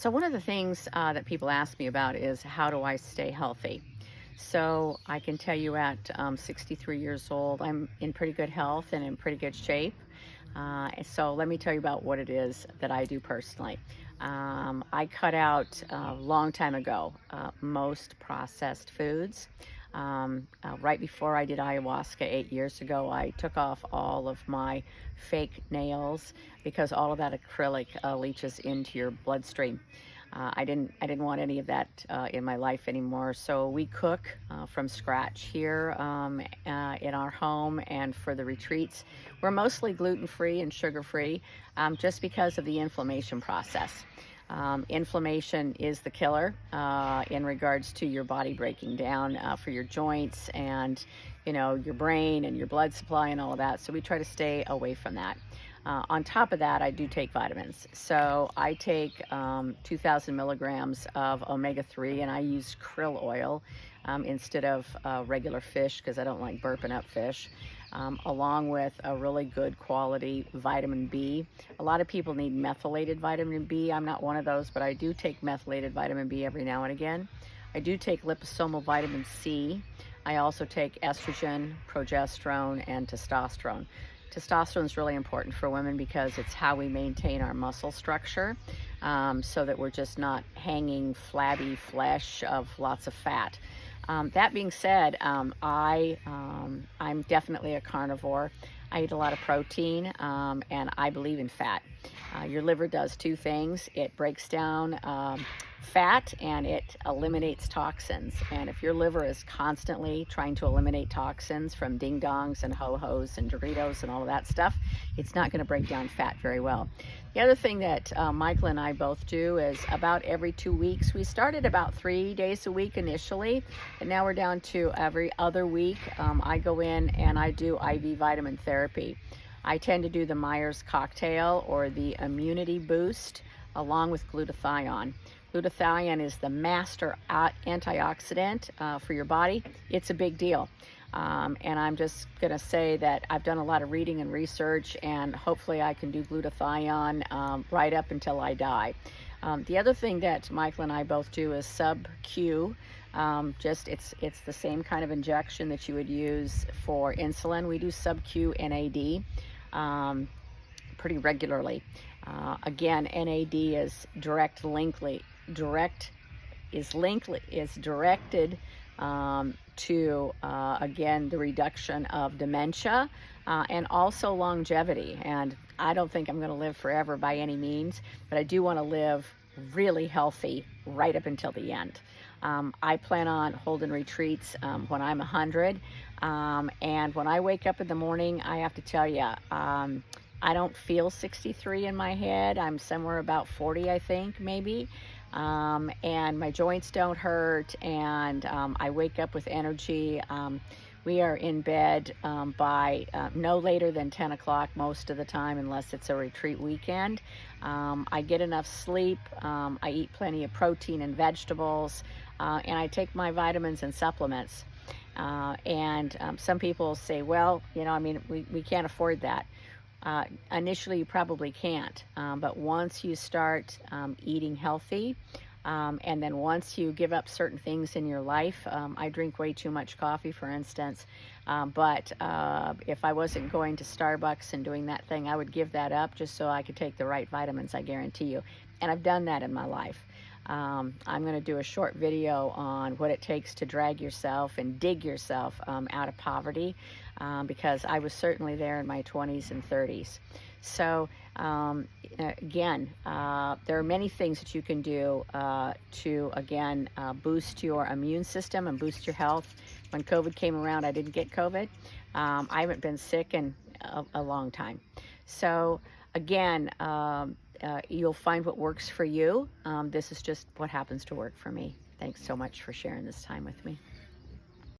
So one of the things that people ask me about is how do I stay healthy? So I can tell you at 63 years old, I'm in pretty good health and in pretty good shape. So let me tell you about what it is that I do personally. I cut out a long time ago most processed foods. Right before I did ayahuasca 8 years ago, I took off all of my fake nails because all of that acrylic leaches into your bloodstream. I didn't want any of that in my life anymore. So we cook from scratch here in our home, and for the retreats, we're mostly gluten-free and sugar-free, just because of the inflammation process. Inflammation is the killer in regards to your body breaking down for your joints and your brain and your blood supply and all of that. So we try to stay away from that. On top of that, I do take vitamins. So I take 2,000 milligrams of omega-3, and I use krill oil instead of regular fish because I don't like burping up fish, along with a really good quality vitamin B. A lot of people need methylated vitamin B. I'm not one of those, but I do take methylated vitamin B every now and again. I do take liposomal vitamin C. I also take estrogen, progesterone, and testosterone. Testosterone is really important for women because it's how we maintain our muscle structure, so that we're just not hanging flabby flesh of lots of fat. That being said, I'm definitely a carnivore. I eat a lot of protein, and I believe in fat. Your liver does two things. It breaks down fat and it eliminates toxins. And if your liver is constantly trying to eliminate toxins from ding dongs and ho-hos and Doritos and all of that stuff, it's not going to break down fat very well. The other thing that Michael and I both do is about every 2 weeks. We started about 3 days a week initially, but now we're down to every other week. I go in and I do IV vitamin therapy. I tend to do the Myers cocktail or the immunity boost along with glutathione. Glutathione is the master antioxidant for your body. It's a big deal. And I'm just going to say that I've done a lot of reading and research, and hopefully I can do glutathione right up until I die. The other thing that Michael and I both do is sub-Q. It's the same kind of injection that you would use for insulin. We do sub-Q NAD pretty regularly. Again, NAD is directed to again the reduction of dementia and also longevity. And I don't think I'm going to live forever by any means, but I do want to live really healthy right up until the end. I plan on holding retreats when I'm 100, and when I wake up in the morning, I have to tell you, I don't feel 63 in my head. I'm somewhere about 40, I think, maybe. And my joints don't hurt, and I wake up with energy. We are in bed by no later than 10 o'clock most of the time, unless it's a retreat weekend. I get enough sleep. I eat plenty of protein and vegetables, and I take my vitamins and supplements. And some people say, well, we can't afford that. Initially, you probably can't, but once you start eating healthy, and then once you give up certain things in your life, I drink way too much coffee, for instance, but if I wasn't going to Starbucks and doing that thing, I would give that up just so I could take the right vitamins, I guarantee you. And I've done that in my life. I'm going to do a short video on what it takes to drag yourself and dig yourself out of poverty, because I was certainly there in my 20s and 30s. So again, there are many things that you can do to, again, boost your immune system and boost your health. When COVID came around, I didn't get COVID. I haven't been sick in a long time. So again, you'll find what works for you. This is just what happens to work for me. Thanks so much for sharing this time with me.